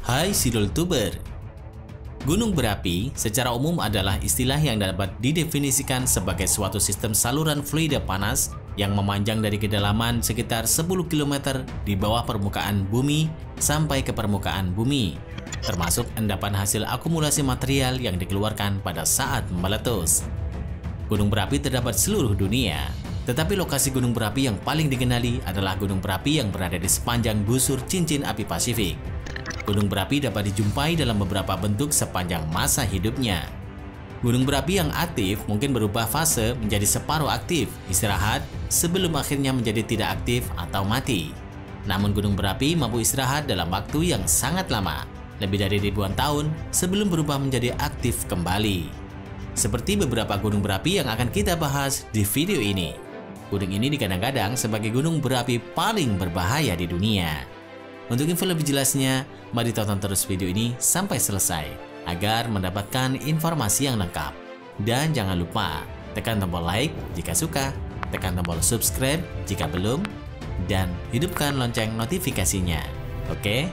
Hai Sidul Tuber. Gunung berapi secara umum adalah istilah yang dapat didefinisikan sebagai suatu sistem saluran fluida panas yang memanjang dari kedalaman sekitar 10 km di bawah permukaan bumi sampai ke permukaan bumi, termasuk endapan hasil akumulasi material yang dikeluarkan pada saat meletus. Gunung berapi terdapat seluruh dunia, tetapi lokasi gunung berapi yang paling dikenali adalah gunung berapi yang berada di sepanjang busur cincin api Pasifik. Gunung berapi dapat dijumpai dalam beberapa bentuk sepanjang masa hidupnya. Gunung berapi yang aktif mungkin berubah fase menjadi separuh aktif, istirahat, sebelum akhirnya menjadi tidak aktif atau mati. Namun gunung berapi mampu istirahat dalam waktu yang sangat lama, lebih dari ribuan tahun sebelum berubah menjadi aktif kembali. Seperti beberapa gunung berapi yang akan kita bahas di video ini. Gunung ini digadang-gadang sebagai gunung berapi paling berbahaya di dunia. Untuk info lebih jelasnya, mari tonton terus video ini sampai selesai agar mendapatkan informasi yang lengkap. Dan jangan lupa tekan tombol like jika suka, tekan tombol subscribe jika belum, dan hidupkan lonceng notifikasinya. Oke?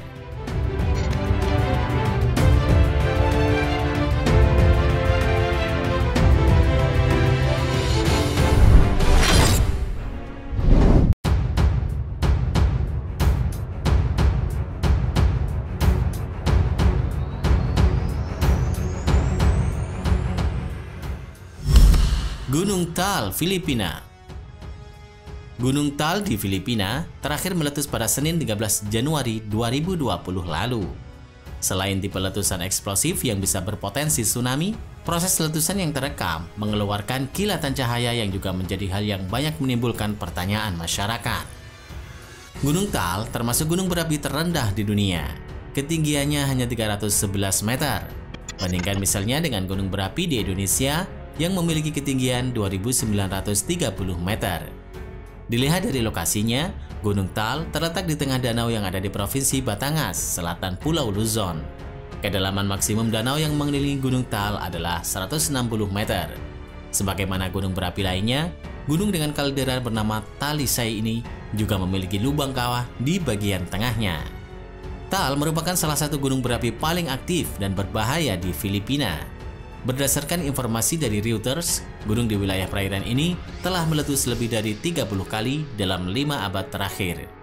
Gunung Taal, Filipina. Gunung Taal di Filipina terakhir meletus pada Senin 13 Januari 2020 lalu. Selain tipe letusan eksplosif yang bisa berpotensi tsunami, proses letusan yang terekam mengeluarkan kilatan cahaya yang juga menjadi hal yang banyak menimbulkan pertanyaan masyarakat. Gunung Taal termasuk gunung berapi terendah di dunia. Ketinggiannya hanya 311 meter. Bandingkan misalnya dengan gunung berapi di Indonesia yang memiliki ketinggian 2.930 meter. Dilihat dari lokasinya, Gunung Taal terletak di tengah danau yang ada di Provinsi Batangas, selatan Pulau Luzon. Kedalaman maksimum danau yang mengelilingi Gunung Taal adalah 160 meter. Sebagaimana gunung berapi lainnya, gunung dengan kaldera bernama Talisay ini juga memiliki lubang kawah di bagian tengahnya. Taal merupakan salah satu gunung berapi paling aktif dan berbahaya di Filipina. Berdasarkan informasi dari Reuters, gunung di wilayah perairan ini telah meletus lebih dari 30 kali dalam 5 abad terakhir.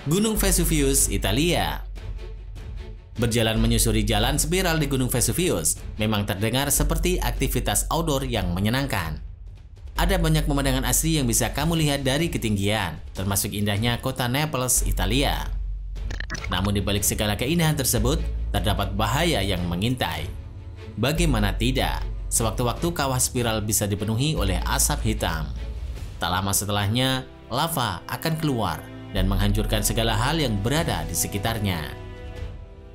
Gunung Vesuvius, Italia. Berjalan menyusuri jalan spiral di Gunung Vesuvius memang terdengar seperti aktivitas outdoor yang menyenangkan. Ada banyak pemandangan asli yang bisa kamu lihat dari ketinggian, termasuk indahnya kota Naples, Italia. Namun di balik segala keindahan tersebut, terdapat bahaya yang mengintai. Bagaimana tidak, sewaktu-waktu kawah spiral bisa dipenuhi oleh asap hitam. Tak lama setelahnya, lava akan keluar dan menghancurkan segala hal yang berada di sekitarnya.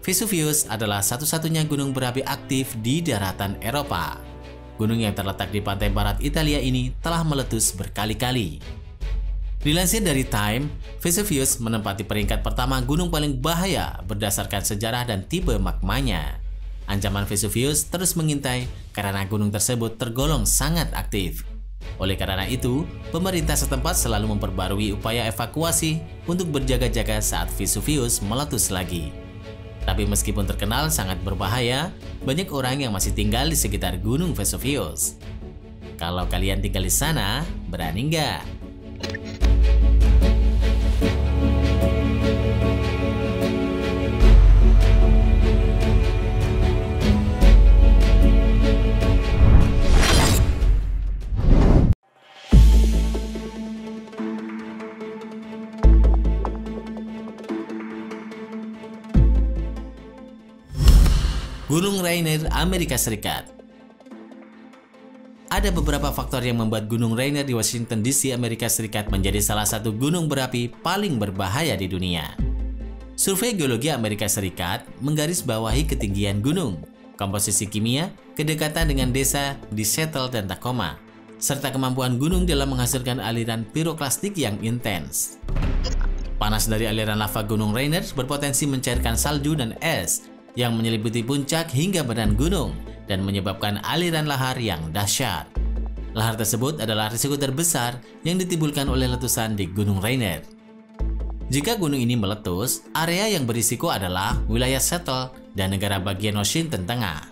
Vesuvius adalah satu-satunya gunung berapi aktif di daratan Eropa. Gunung yang terletak di pantai barat Italia ini telah meletus berkali-kali. Dilansir dari Time, Vesuvius menempati peringkat pertama gunung paling bahaya berdasarkan sejarah dan tipe magmanya. Ancaman Vesuvius terus mengintai karena gunung tersebut tergolong sangat aktif. Oleh karena itu, pemerintah setempat selalu memperbarui upaya evakuasi untuk berjaga-jaga saat Vesuvius meletus lagi. Tapi meskipun terkenal sangat berbahaya, banyak orang yang masih tinggal di sekitar Gunung Vesuvius. Kalau kalian tinggal di sana, berani nggak? Gunung Rainier, Amerika Serikat. Ada beberapa faktor yang membuat Gunung Rainier di Washington DC, Amerika Serikat menjadi salah satu gunung berapi paling berbahaya di dunia. Survei Geologi Amerika Serikat menggarisbawahi ketinggian gunung, komposisi kimia, kedekatan dengan desa di Seattle dan Tacoma, serta kemampuan gunung dalam menghasilkan aliran piroklastik yang intens. Panas dari aliran lava Gunung Rainier berpotensi mencairkan salju dan es yang menyelimuti puncak hingga badan gunung dan menyebabkan aliran lahar yang dahsyat. Lahar tersebut adalah risiko terbesar yang ditimbulkan oleh letusan di Gunung Rainier. Jika gunung ini meletus, area yang berisiko adalah wilayah Seattle dan negara bagian Washington Tengah.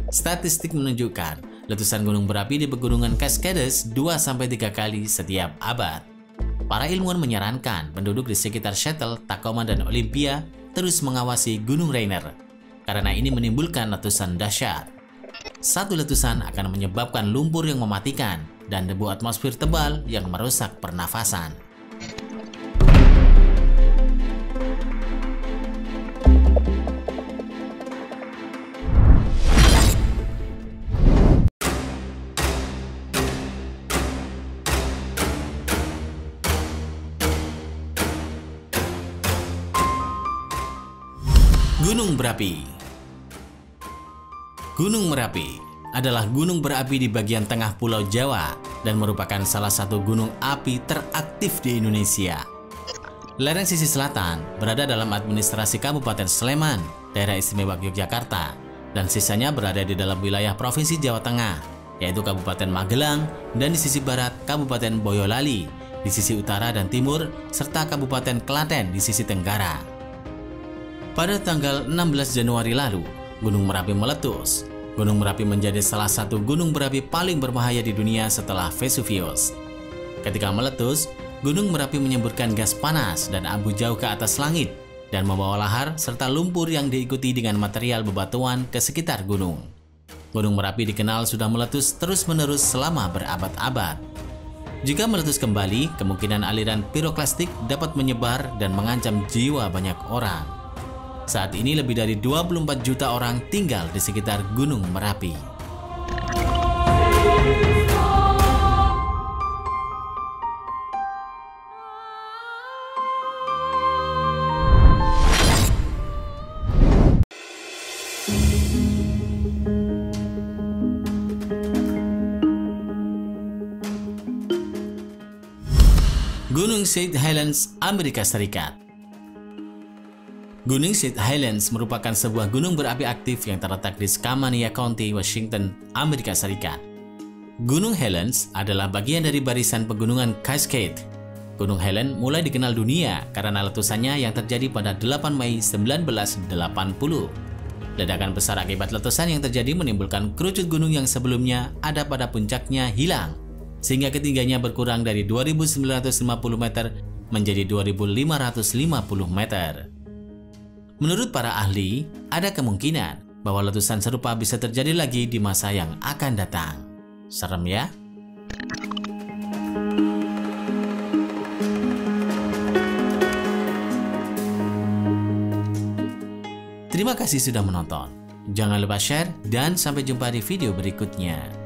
Statistik menunjukkan letusan gunung berapi di pegunungan Cascades 2-3 kali setiap abad. Para ilmuwan menyarankan penduduk di sekitar Seattle, Tacoma, dan Olympia terus mengawasi Gunung Rainier karena ini menimbulkan letusan dahsyat. Satu letusan akan menyebabkan lumpur yang mematikan dan debu atmosfer tebal yang merusak pernafasan. Gunung berapi. Gunung Merapi adalah gunung berapi di bagian tengah Pulau Jawa dan merupakan salah satu gunung api teraktif di Indonesia. Lereng sisi selatan berada dalam administrasi Kabupaten Sleman, Daerah Istimewa Yogyakarta, dan sisanya berada di dalam wilayah Provinsi Jawa Tengah, yaitu Kabupaten Magelang, dan di sisi barat Kabupaten Boyolali, di sisi utara dan timur, serta Kabupaten Klaten di sisi tenggara. Pada tanggal 16 Januari lalu, Gunung Merapi meletus. Gunung Merapi menjadi salah satu gunung berapi paling berbahaya di dunia setelah Vesuvius. Ketika meletus, Gunung Merapi menyemburkan gas panas dan abu jauh ke atas langit dan membawa lahar serta lumpur yang diikuti dengan material bebatuan ke sekitar gunung. Gunung Merapi dikenal sudah meletus terus-menerus selama berabad-abad. Jika meletus kembali, kemungkinan aliran piroklastik dapat menyebar dan mengancam jiwa banyak orang. Saat ini lebih dari 24 juta orang tinggal di sekitar Gunung Merapi. Gunung St. Helens, Amerika Serikat. Gunung St. Helens merupakan sebuah gunung berapi aktif yang terletak di Skamania County, Washington, Amerika Serikat. Gunung Helens adalah bagian dari barisan pegunungan Cascade. Gunung Helens mulai dikenal dunia karena letusannya yang terjadi pada 8 Mei 1980. Ledakan besar akibat letusan yang terjadi menimbulkan kerucut gunung yang sebelumnya ada pada puncaknya hilang, sehingga ketinggiannya berkurang dari 2.950 meter menjadi 2.550 meter. Menurut para ahli, ada kemungkinan bahwa letusan serupa bisa terjadi lagi di masa yang akan datang. Serem ya? Terima kasih sudah menonton. Jangan lupa share dan sampai jumpa di video berikutnya.